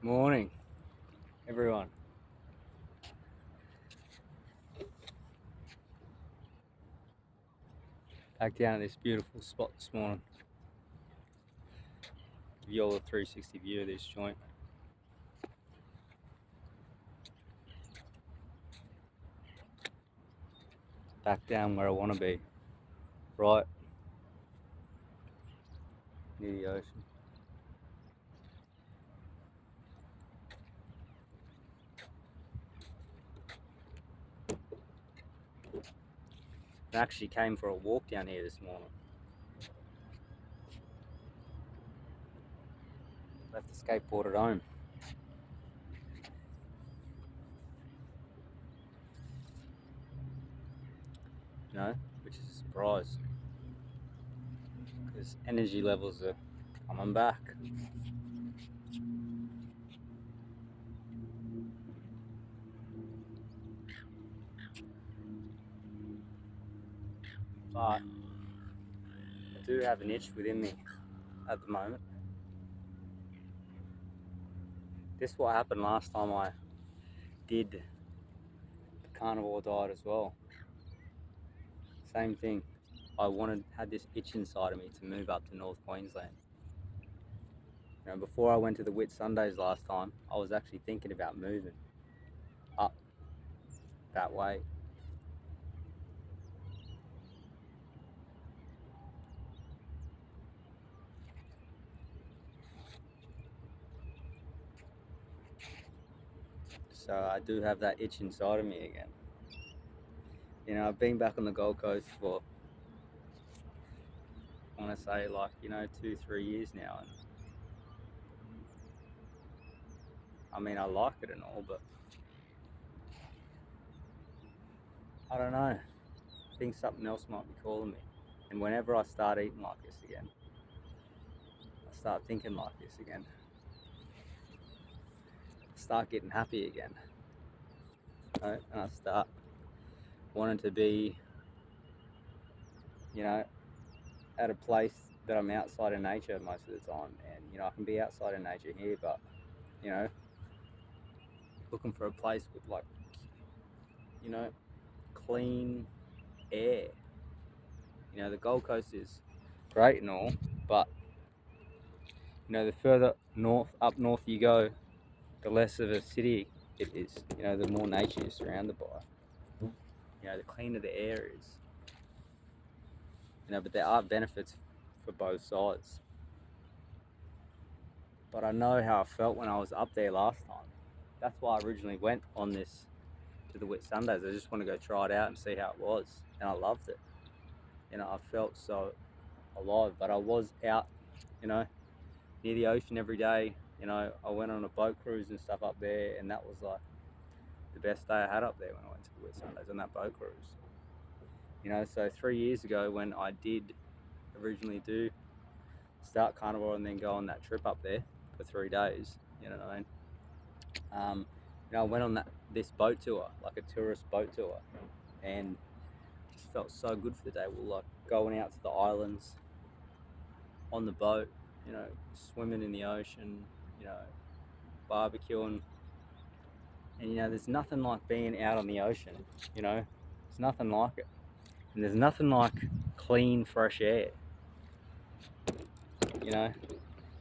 Morning, everyone. Back down at this beautiful spot this morning. Give you all a 360 view of this joint. Back down where I want to be, right near the ocean. I actually came for a walk down here this morning. Left the skateboard at home. Which is a surprise because energy levels are coming back. But I do have an itch within me at the moment. This is what happened last time I did the carnivore diet as well. Same thing. I had this itch inside of me to move up to North Queensland. Before I went to the Whitsundays last time, I was actually thinking about moving up that way. So I do have that itch inside of me again. I've been back on the Gold Coast for, I want to say 2-3 years now. And I mean, I like it and all, but I don't know. I think something else might be calling me. And whenever I start eating like this again, I start thinking like this again. I start getting happy again. And I start wanting to be, at a place that I'm outside in nature most of the time. And, I can be outside in nature here, but, looking for a place with clean air. The Gold Coast is great and all, but, the further up north you go, the less of a city it is. The more nature you're surrounded by. The cleaner the air is. But there are benefits for both sides. But I know how I felt when I was up there last time. That's why I originally went on this to the Whitsundays. I just want to go try it out and see how it was, and I loved it. I felt so alive. But I was out, near the ocean every day. I went on a boat cruise and stuff up there, and that was like the best day I had up there when I went to the Whitsundays on that boat cruise. So 3 years ago when I did originally start carnivore and then go on that trip up there for 3 days, you know what I mean? I went on this boat tour, like a tourist boat tour, and just felt so good for the day. We were like going out to the islands on the boat, swimming in the ocean, barbecuing. And there's nothing like being out on the ocean, there's nothing like it. And there's nothing like clean, fresh air.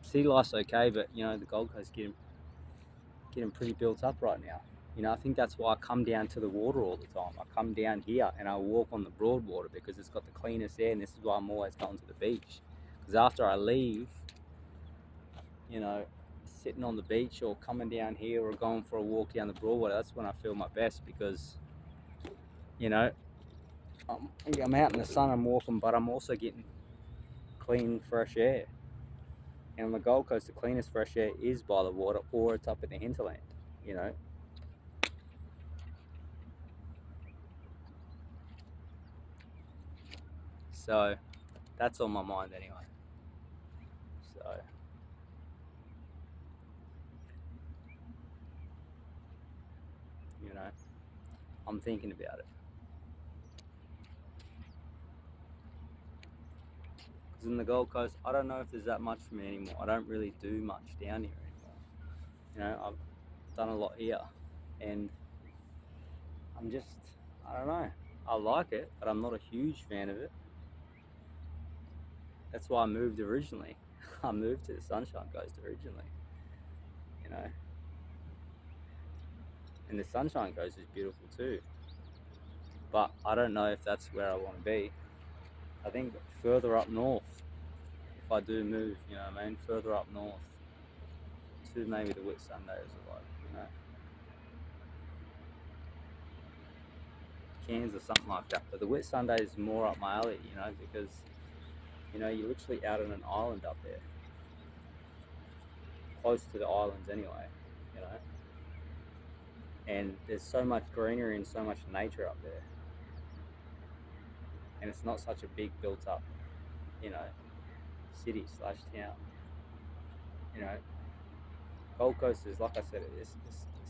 Sea life's okay, but the Gold Coast getting pretty built up right now. I think that's why I come down to the water all the time. I come down here and I walk on the Broadwater because it's got the cleanest air, and this is why I'm always going to the beach. Because after I leave, sitting on the beach or coming down here or going for a walk down the Broadwater, that's when I feel my best because, I'm out in the sun, I'm walking, but I'm also getting clean, fresh air. And on the Gold Coast, the cleanest fresh air is by the water or it's up in the hinterland, So that's on my mind anyway. So I'm thinking about it. Because in the Gold Coast, I don't know if there's that much for me anymore. I don't really do much down here anymore. I've done a lot here, and I don't know. I like it, but I'm not a huge fan of it. That's why I moved originally. I moved to the Sunshine Coast originally, you know, and the Sunshine Coast is beautiful too. But I don't know if that's where I want to be. I think further up north, if I do move, further up north to maybe the Whitsundays or Cairns or something like that. But the Whitsundays is more up my alley, because you're literally out on an island up there, close to the islands anyway, you know. And there's so much greenery and so much nature up there, and it's not such a big built-up, you know, city/town. You know, Gold Coast is, like I said, it's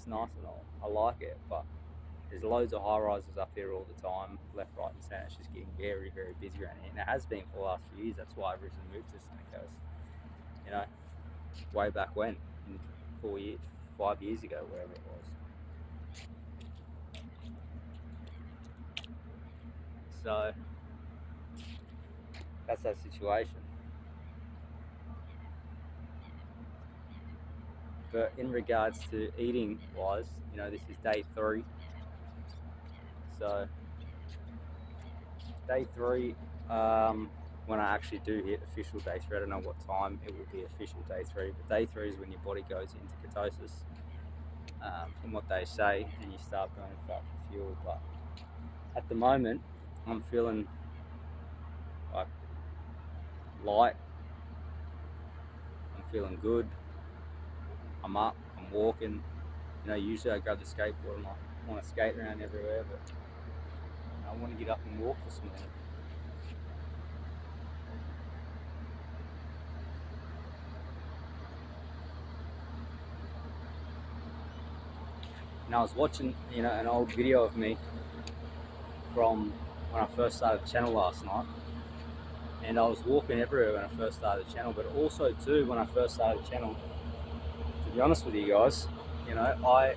nice and all. I like it, but there's loads of high rises up here all the time, left, right, and centre. It's just getting very, very busy around here, and it has been for the last few years. That's why I originally moved to the Sunny Coast. You know, way back when, 4 years, 5 years ago, wherever it was. So that's that situation. But in regards to eating wise, this is day 3. So day 3, when I actually do hit official day 3, I don't know what time it will be official day 3, but day 3 is when your body goes into ketosis, from what they say, and you start burning fat for fuel. But at the moment, I'm feeling like light, I'm feeling good, I'm up, I'm walking. Usually I grab the skateboard and I want to skate around everywhere, but I want to get up and walk this morning. And I was watching, an old video of me from when I first started the channel last night, and I was walking everywhere when I first started the channel, but also too when I first started the channel, to be honest with you guys, I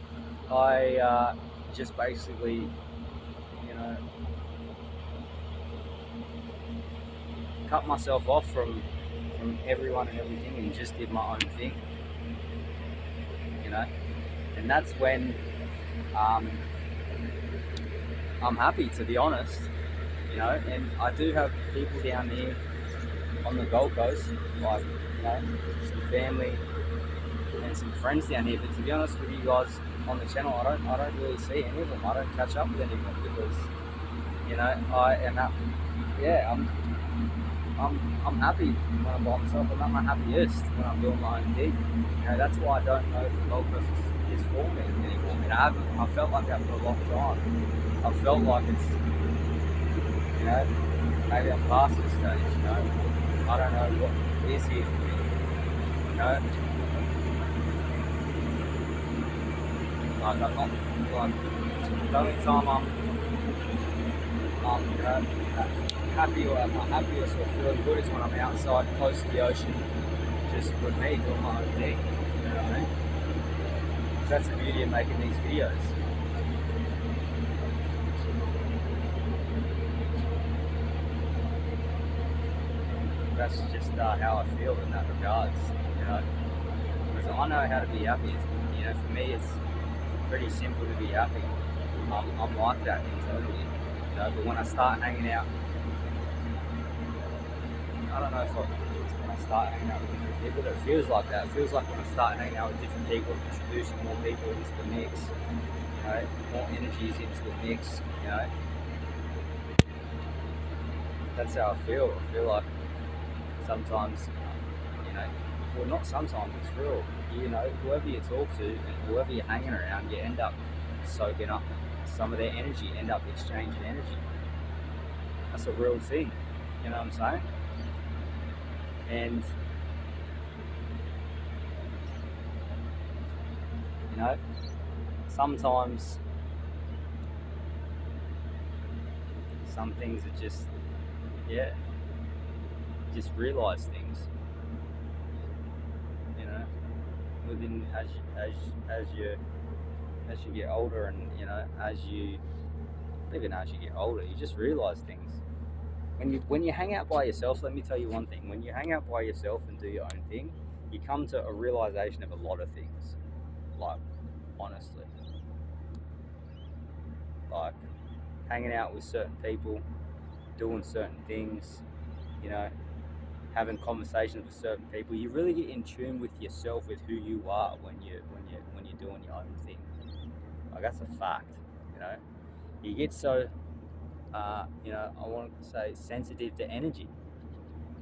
just basically, cut myself off from everyone and everything and just did my own thing, and that's when I'm happy, to be honest, and I do have people down here on the Gold Coast, like, some family and some friends down here, but to be honest with you guys on the channel, I don't really see any of them. I don't catch up with any of them because, I am I'm happy when I'm by myself. I'm at my happiest when I'm doing my own thing. That's why I don't know if the Gold Coast is for me anymore. I felt like that for a long time. I felt like it's, maybe I'm past this stage, I don't know what is here for me, Like, I'm not, like, the only time I'm happy or at my happiest or feeling good is when I'm outside close to the ocean, just with me doing my own thing, you know what I mean? So that's the beauty of making these videos. That's just how I feel in that regards, because I know how to be happy. For me it's pretty simple to be happy. I'm like that internally, but when I start hanging out, I don't know if when I start hanging out with different people, it feels like that. It feels like when I start hanging out with different people, introducing more people into the mix, more energies into the mix, That's how I feel. I feel like sometimes, well, not sometimes, it's real. Whoever you talk to and whoever you're hanging around, you end up soaking up some of their energy, end up exchanging energy. That's a real thing, you know what I'm saying? And, sometimes some things are just, just realise things, within as you get older, and even as you get older, you just realize things. When you hang out by yourself, let me tell you one thing: when you hang out by yourself and do your own thing, you come to a realization of a lot of things. Like, honestly, like hanging out with certain people, doing certain things, you know, having conversations with certain people, you really get in tune with yourself, with who you are when you're doing your own thing. Like, that's a fact. You know, you get so I want to say sensitive to energy.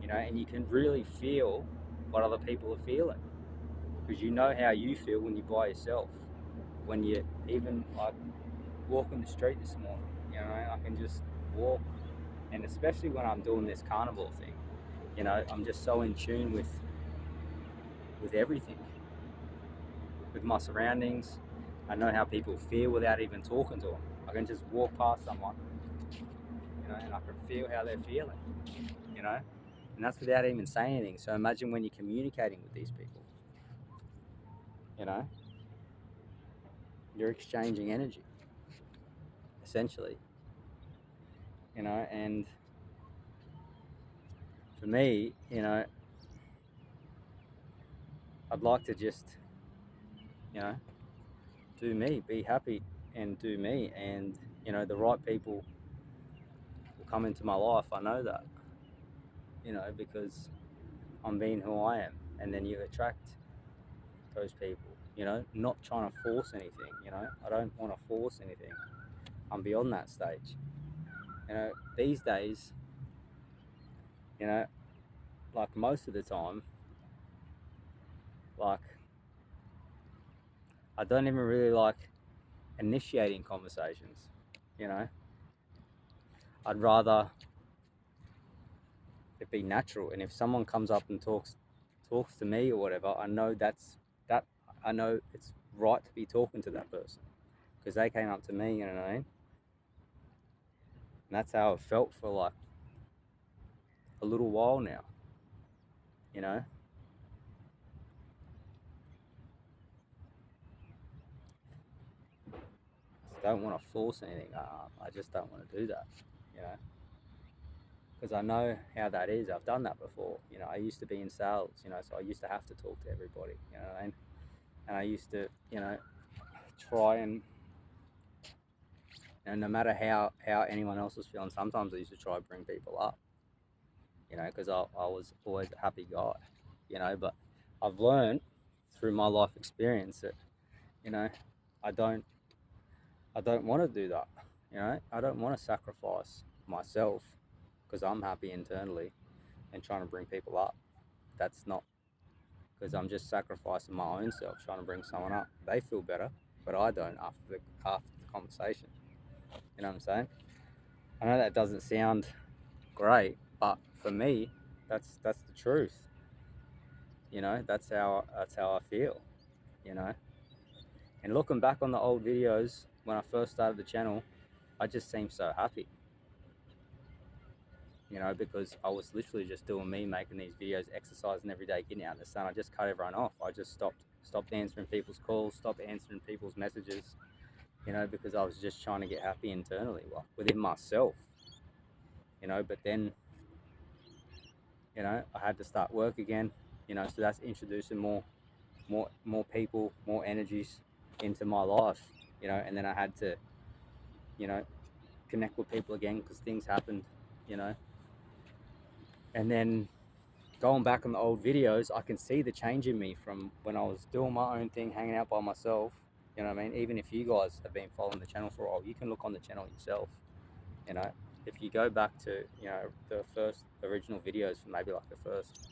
And you can really feel what other people are feeling, because you know how you feel when you're by yourself. When you even like walking the street this morning, I can just walk, and especially when I'm doing this carnival thing, I'm just so in tune with everything, with my surroundings. I know how people feel without even talking to them. I can just walk past someone, and I can feel how they're feeling, and that's without even saying anything. So imagine when you're communicating with these people, you know, you're exchanging energy, essentially, and for me, I'd like to just, do me, be happy and do me, and, the right people will come into my life. I know that, because I'm being who I am, and then you attract those people, not trying to force anything, I don't want to force anything. I'm beyond that stage. These days, like most of the time, like I don't even really like initiating conversations, you know. I'd rather it be natural, and if someone comes up and talks to me or whatever, I know that I know it's right to be talking to that person because they came up to me, you know what I mean? And that's how it felt for like a little while now, you know. I don't want to force anything. I just don't want to do that, you know, because I know how that is. I've done that before. I used to be in sales, so I used to have to talk to everybody, what I mean? And I used to, try and, no matter how anyone else was feeling, sometimes I used to try to bring people up, because I was always a happy guy, but I've learned through my life experience that, you know, I don't want to do that, I don't want to sacrifice myself because I'm happy internally and trying to bring people up. That's not, because I'm just sacrificing my own self trying to bring someone up. They feel better, but I don't after the conversation. You know what I'm saying? I know that doesn't sound great, but for me, that's the truth. That's how I feel. You know, and looking back on the old videos when I first started the channel, I just seemed so happy. Because I was literally just doing me, making these videos, exercising every day, getting out in the sun. I just cut everyone off. I just stopped answering people's calls, stopped answering people's messages. Because I was just trying to get happy internally, well, within myself. But then, I had to start work again. So that's introducing more people, more energies into my life. And then I had to, you know, connect with people again because things happened. You know, and then going back on the old videos, I can see the change in me from when I was doing my own thing, hanging out by myself. You know what I mean? Even if you guys have been following the channel for a while, you can look on the channel yourself. If you go back to, the first original videos from maybe like the first,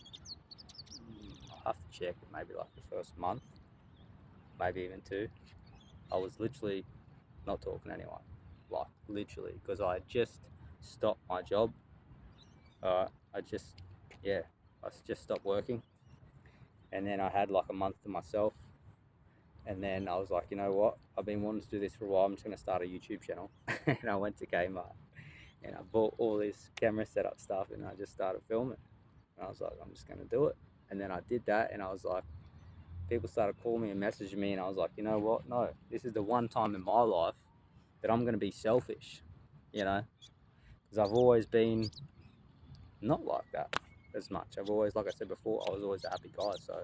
I'll have to check, but maybe like the first month, maybe even two, I was literally not talking to anyone. Like, literally, because I just stopped my job. I just stopped working. And then I had like a month to myself. And then I was like, you know what? I've been wanting to do this for a while. I'm just going to start a YouTube channel. And I went to Kmart and I bought all this camera setup stuff and I just started filming. And I was like, I'm just going to do it. And then I did that and I was like, people started calling me and messaging me, and I was like, you know what? No, this is the one time in my life that I'm going to be selfish, you know, because I've always been not like that as much. I've always, like I said before, I was always a happy guy, so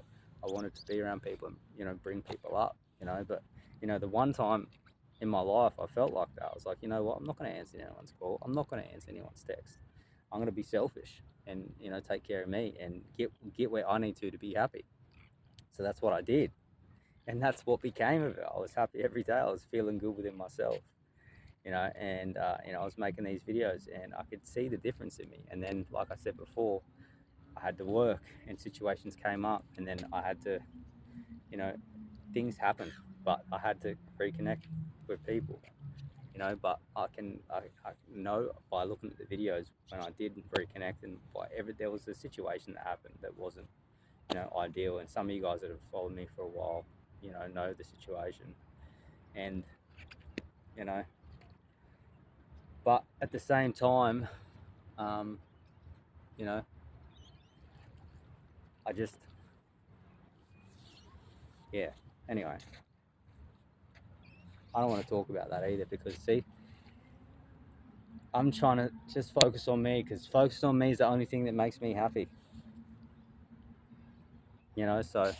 I wanted to be around people and, you know, bring people up, you know. But, you know, the one time in my life I felt like that, I was like, you know what, I'm not going to answer anyone's call, I'm not going to answer anyone's text. I'm going to be selfish and, you know, take care of me and get where I need to be happy. So that's what I did, and that's what became of it. I was happy every day. I was feeling good within myself, you know, and you know, I was making these videos, and I could see the difference in me. And then, like I said before, I had to work, and situations came up, and then I had to, you know, things happened, but I had to reconnect with people, you know. But I know by looking at the videos when I did reconnect, and by there was a situation that happened that wasn't, you know, ideal. And some of you guys that have followed me for a while, you know the situation, and you know, but at the same time, um, you know, I just, yeah. Anyway, I don't want to talk about that either, because see, I'm trying to just focus on me, because focusing on me is the only thing that makes me happy, you know. So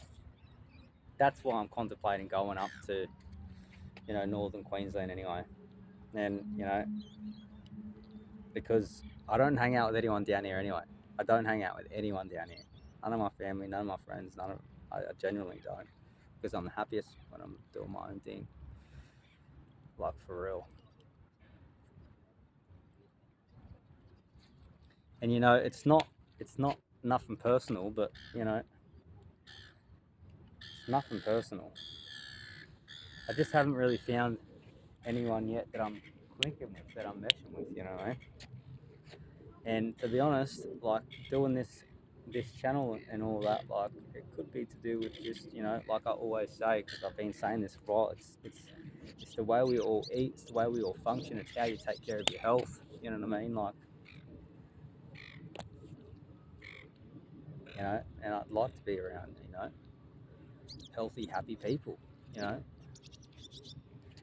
that's why I'm contemplating going up to, you know, northern Queensland anyway. And, you know, because I don't hang out with anyone down here anyway. I don't hang out with anyone down here. None of my family, none of my friends, I genuinely don't. Because I'm the happiest when I'm doing my own thing. Like, for real. And, you know, it's not nothing personal, but, you know, it's nothing personal. I just haven't really found anyone yet that I'm clicking with, that I'm meshing with, you know what I mean? And to be honest, like, doing this channel and all that, like, it could be to do with just, you know, like I always say, because I've been saying this for a while, it's the way we all eat, it's the way we all function, it's how you take care of your health, you know what I mean? Like, you know, and I'd like to be around, you know, healthy, happy people, you know,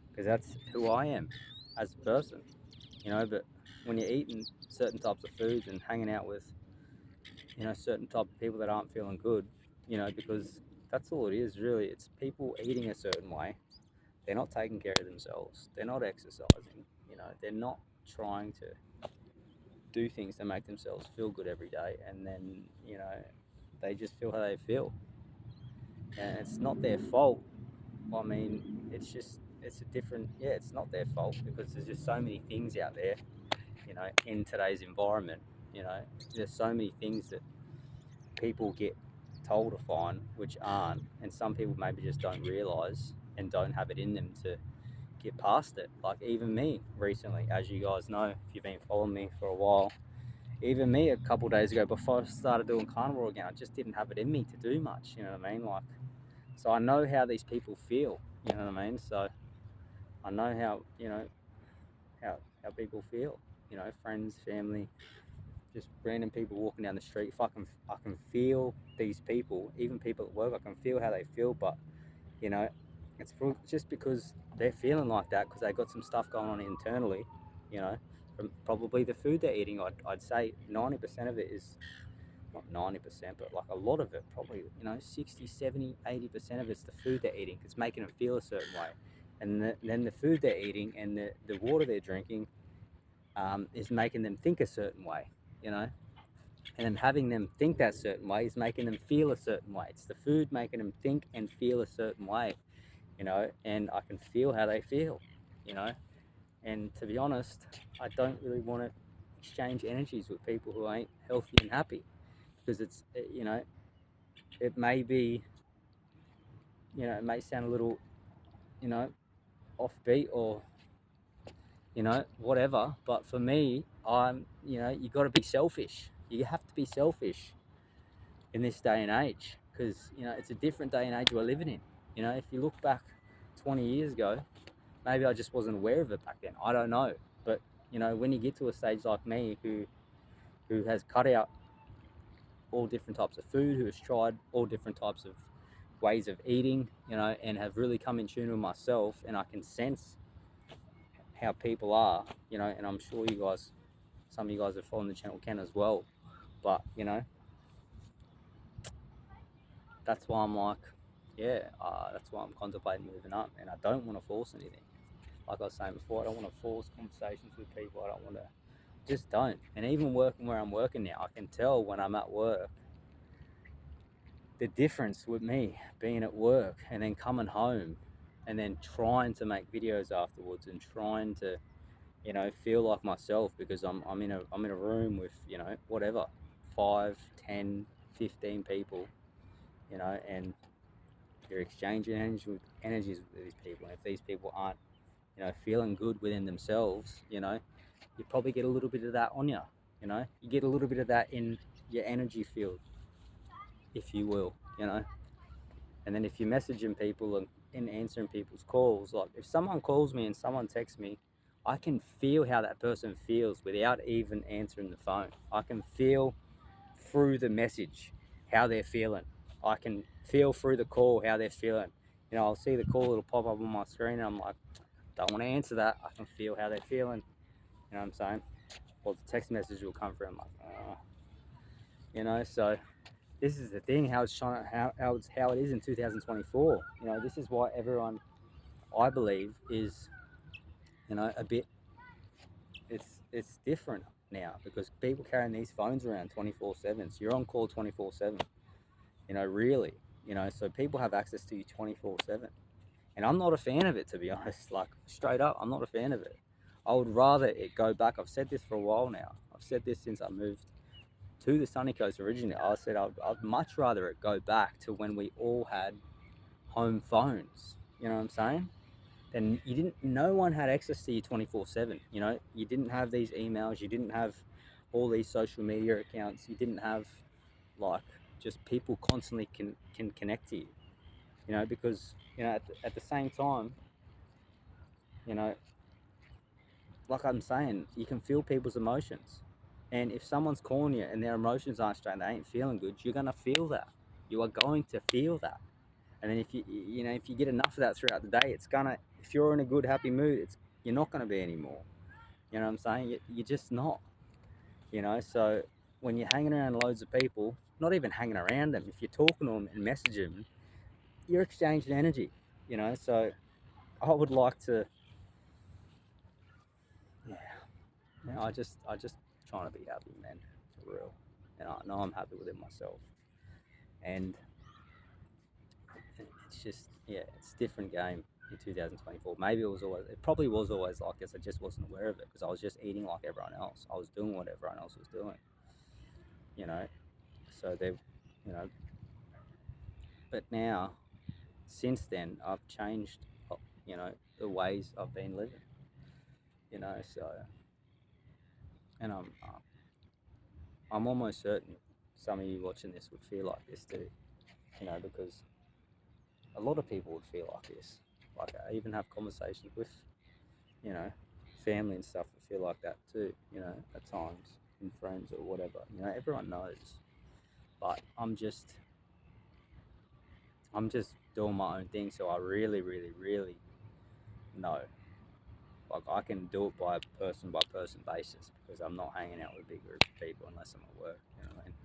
because that's who I am as a person, you know. But when you're eating certain types of foods and hanging out with, you know, certain type of people that aren't feeling good, you know, because that's all it is really. It's people eating a certain way. They're not taking care of themselves. They're not exercising. You know, they're not trying to do things to make themselves feel good every day. And then, you know, they just feel how they feel. And it's not their fault. I mean, it's a different, yeah, it's not their fault, because there's just so many things out there, you know, in today's environment. You know, there's so many things that people get told to find which aren't, and some people maybe just don't realize and don't have it in them to get past it. Like, even me recently, as you guys know, if you've been following me for a while, even me a couple of days ago, before I started doing carnivore again, I just didn't have it in me to do much, you know what I mean? Like, so I know how these people feel, you know what I mean? So I know how, you know, how people feel, you know, friends, family, just random people walking down the street. If I can feel these people, even people at work, I can feel how they feel. But, you know, it's just because they're feeling like that, because they got some stuff going on internally, you know, from probably the food they're eating. I'd say 90% of it is, not 90%, but like a lot of it, probably, you know, 60, 70, 80% of it's the food they're eating. It's making them feel a certain way. And then the food they're eating and the water they're drinking, is making them think a certain way, you know. And then having them think that certain way is making them feel a certain way. It's the food making them think and feel a certain way, you know. And I can feel how they feel, you know. And to be honest, I don't really want to exchange energies with people who ain't healthy and happy, because it's, you know, it may be, you know, it may sound a little, you know, offbeat, or, you know, whatever. But for me, you know, you got to be selfish. You have to be selfish in this day and age, because, you know, it's a different day and age we're living in. You know, if you look back 20 years ago, maybe I just wasn't aware of it back then. I don't know. But, you know, when you get to a stage like me, who has cut out all different types of food, who has tried all different types of, ways of eating, you know, and have really come in tune with myself, and I can sense how people are, you know, and I'm sure you guys, some of you guys that follow the channel can as well, but, you know, that's why I'm like, yeah, that's why I'm contemplating moving up, and I don't want to force anything. Like I was saying before, I don't want to force conversations with people. I don't want to, just don't. And even working where I'm working now, I can tell when I'm at work the difference with me being at work and then coming home and then trying to make videos afterwards and trying to, you know, feel like myself, because I'm in a room with, you know, whatever, 5, 10, 15 people, you know, and you're exchanging energies with these people. And if these people aren't, you know, feeling good within themselves, you know, you probably get a little bit of that on you, you know, you get a little bit of that in your energy field, if you will, you know. And then if you're messaging people and answering people's calls, like if someone calls me and someone texts me, I can feel how that person feels without even answering the phone. I can feel through the message how they're feeling. I can feel through the call how they're feeling. You know, I'll see the call, it'll pop up on my screen, and I'm like, don't want to answer that. I can feel how they're feeling. You know what I'm saying? Or the text message will come through. I'm like, oh. You know, so this is the thing, how it's trying, how it is in 2024. You know, this is why everyone, I believe, is, you know, a bit, it's different now, because people carrying these phones around 24/7. So you're on call 24/7. You know, really. You know, so people have access to you 24/7. And I'm not a fan of it, to be honest. Like, straight up, I'm not a fan of it. I would rather it go back. I've said this for a while now. I've said this since I moved to the sunny coast originally. I said I'd much rather it go back to when we all had home phones. You know what I'm saying? And you didn't. No one had access to you 24/7. You know, you didn't have these emails. You didn't have all these social media accounts. You didn't have, like, just people constantly can connect to you. You know, because, you know, at the same time, you know, like I'm saying, you can feel people's emotions. And if someone's calling you and their emotions aren't straight, they ain't feeling good, you're gonna feel that. You are going to feel that. And then if you know, if you get enough of that throughout the day, it's gonna, if you're in a good, happy mood, you're not gonna be anymore. You know what I'm saying? You're just not. You know, so when you're hanging around loads of people, not even hanging around them, if you're talking to them and messaging them, you're exchanging energy. You know, so I would like to, yeah, you know, I just trying to be happy, man, for real. And I know I'm happy with it myself. And it's just, yeah, it's a different game in 2024. Maybe it probably was always like this. I just wasn't aware of it, because I was just eating like everyone else. I was doing what everyone else was doing, you know. So they, you know, but now, since then, I've changed, you know, the ways I've been living, you know. So, and I'm almost certain some of you watching this would feel like this too, you know, because a lot of people would feel like this. Like, I even have conversations with, you know, family and stuff that feel like that too, you know, at times, and friends or whatever. You know, everyone knows. But I'm just doing my own thing, so I really, really, really know. Like, I can do it by person basis, because I'm not hanging out with a big group of people unless I'm at work. You know what I mean?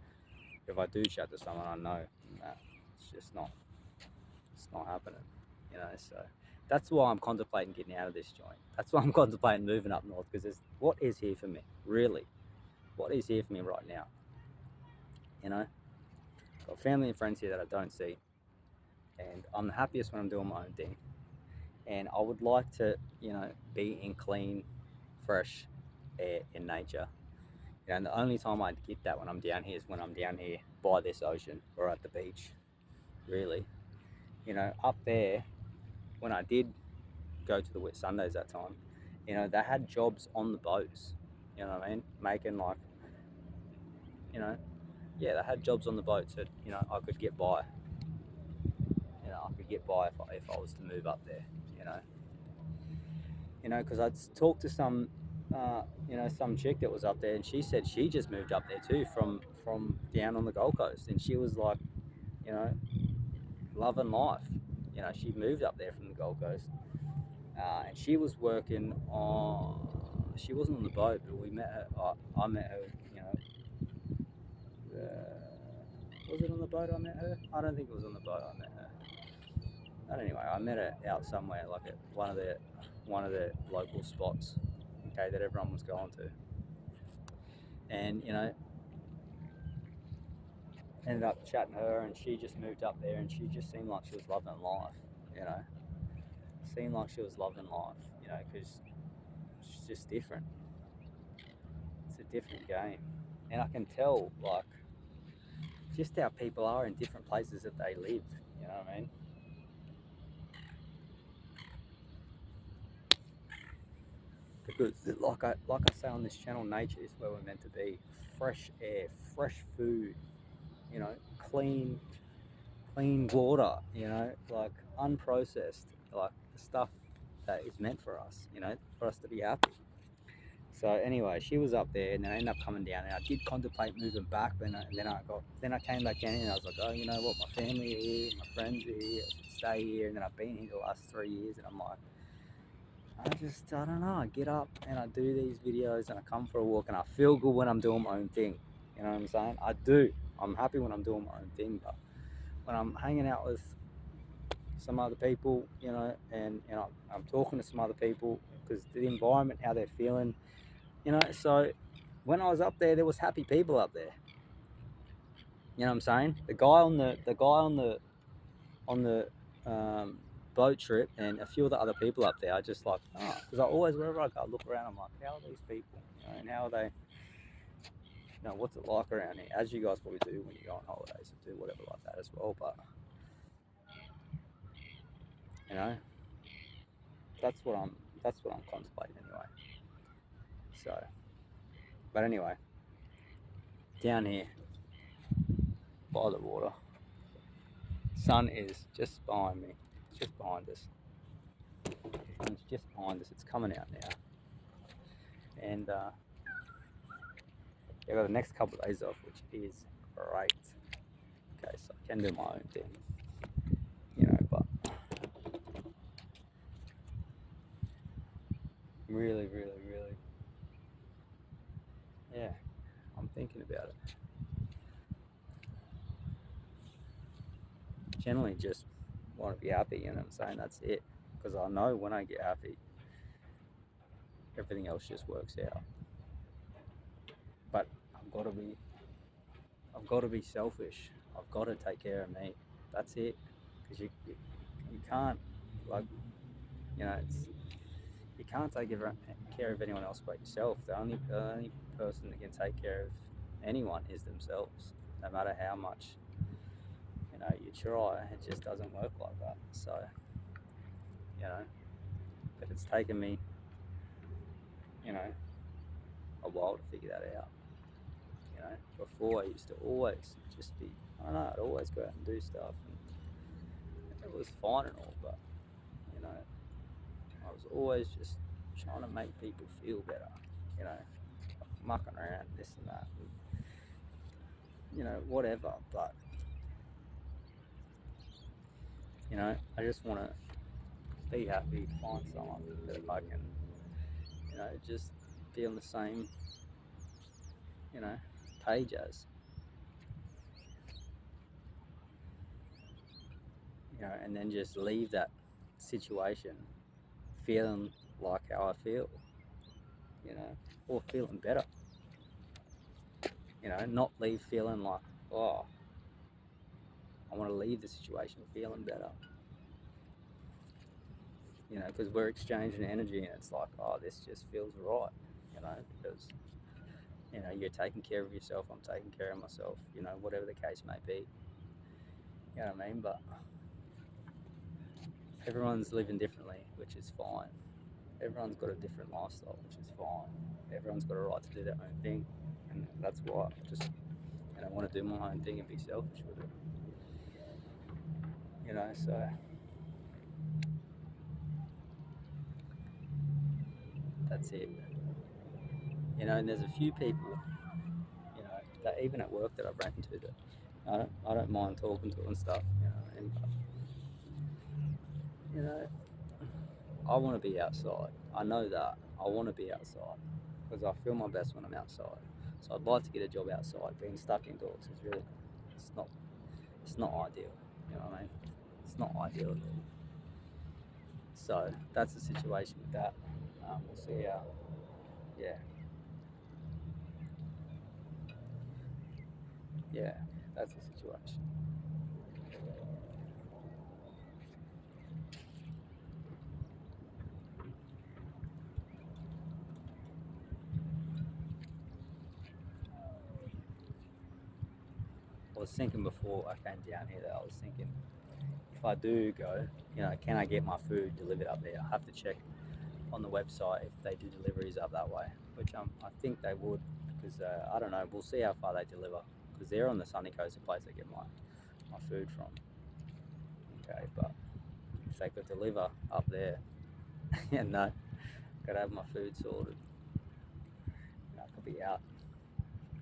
If I do chat to someone, I know that it's just not, it's not happening. You know, so that's why I'm contemplating getting out of this joint. That's why I'm contemplating moving up north, because what is here for me, really? What is here for me right now? You know, I've got family and friends here that I don't see, and I'm the happiest when I'm doing my own thing. And I would like to, you know, be in clean, fresh air in nature. You know, and the only time I get that when I'm down here is when I'm down here by this ocean or at the beach, really. You know, up there, when I did go to the Whitsundays that time, you know, they had jobs on the boats. You know what I mean? Making, like, you know, yeah, they had jobs on the boats that, you know, I could get by. You know, I could get by if I was to move up there. You know, because I'd talked to some, you know, some chick that was up there, and she said she just moved up there too from down on the Gold Coast, and she was like, you know, loving life. You know, she moved up there from the Gold Coast, and she was working on. She wasn't on the boat, but we met her. I met her. You know, was it on the boat I met her? I don't think it was on the boat I met her. But anyway, I met her out somewhere, like at one of the local spots, okay, that everyone was going to, and you know, ended up chatting to her, and she just moved up there, and she just seemed like she was loving life, you know, seemed like she was loving life, you know, because it's just different. It's a different game, and I can tell, like, just how people are in different places that they live. You know what I mean? Because, like I say on this channel, nature is where we're meant to be. Fresh air, fresh food, you know, clean water, you know, like unprocessed, like the stuff that is meant for us, you know, for us to be happy. So anyway, she was up there, and then I ended up coming down, and I did contemplate moving back, but then I came back down, and I was like, oh, you know what, my family are here, my friends are here, I should stay here, and then I've been here the last 3 years, and I'm like, I don't know, I get up and I do these videos, and I come for a walk, and I feel good when I'm doing my own thing. You know what I'm saying? I do. I'm happy when I'm doing my own thing, but when I'm hanging out with some other people, you know, and I'm talking to some other people, because the environment, how they're feeling, you know. So when I was up there was happy people up there. You know what I'm saying? The guy on the boat trip, and a few of the other people up there, I just like, because I always, wherever I go, I look around, I'm like, how are these people? You know, and how are they? You know, what's it like around here? As you guys probably do when you go on holidays and do whatever like that as well. But you know, that's what I'm contemplating anyway. So, but anyway, down here by the water, sun is just behind me, just behind us. It's just behind us. It's coming out now, and I got the next couple of days off, which is great. Okay, so I can do my own thing, you know. But really, yeah, I'm thinking about it. Generally, just want to be happy, you know what I'm saying? That's it. Because I know when I get happy, everything else just works out. But I've got to be selfish. I've got to take care of me. That's it. Because you can't, like, you know, you can't take care of anyone else but yourself. The only person that can take care of anyone is themselves. No matter how much, you know, you try, it just doesn't work like that. So, you know, but it's taken me, you know, a while to figure that out. You know, before I used to always just be, I don't know, I'd always go out and do stuff, and it was fine and all, but you know, I was always just trying to make people feel better. You know, mucking around this and that, and, you know, whatever. But you know, I just want to be happy, find someone that I can, you know, just be on the same, you know, page as, you know, and then just leave that situation feeling like how I feel, you know, or feeling better, you know, not leave feeling like, oh, I want to leave the situation feeling better, you know, because we're exchanging energy, and it's like, oh, this just feels right, you know, because, you know, you're taking care of yourself, I'm taking care of myself, you know, whatever the case may be, you know what I mean? But everyone's living differently, which is fine. Everyone's got a different lifestyle, which is fine. Everyone's got a right to do their own thing, and that's why I just, you know, want to do my own thing and be selfish with it, you know. So that's it, you know. And there's a few people, you know, that even at work that I've ran into that I don't mind talking to and stuff, you know. And You know, I want to be outside. I know that. I want to be outside because I feel my best when I'm outside. So I'd like to get a job outside. Being stuck indoors is really, it's not, it's not ideal. You know what I mean? It's not ideal at all. So that's the situation with that. We'll see how. Yeah, yeah, that's the situation. I was thinking before I came down here that I was thinking if I do go, can I get my food delivered up there? I have to check on the website if they do deliveries up that way, which I think they would because I don't know. We'll see how far they deliver because they're on the sunny coast, the place I get my food from. Okay, but if they could deliver up there, no, gotta have my food sorted. I could be out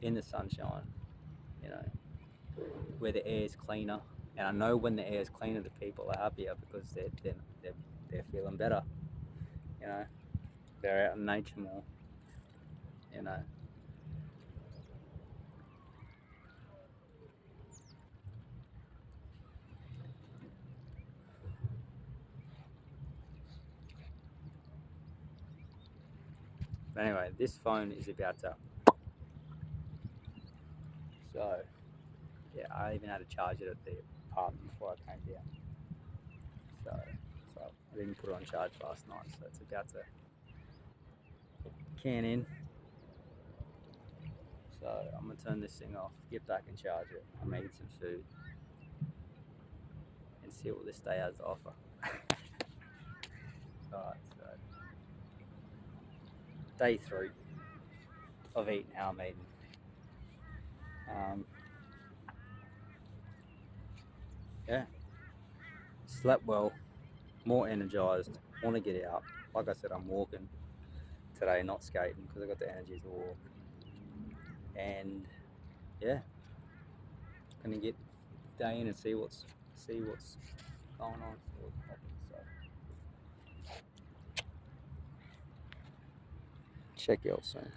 in the sunshine, you know, where the air is cleaner. And I know when the air is cleaner, the people are happier because they're feeling better. You know, they're out in nature more. You know, but anyway, this phone is about to. So yeah, I even had to charge it at the apartment before I came down. So so I didn't put it on charge last night. So it's about to can in. So I'm gonna turn this thing off, get back and charge it. I'm gonna eat some food and see what this day has to offer. Alright, so day 3 of eating how I'm eating. Um, yeah, slept well, more energized, want to get out. Like I said, I'm walking today, not skating because I got the energy to walk. And yeah, gonna get day in and see what's going on, see what's happening. So check you out soon.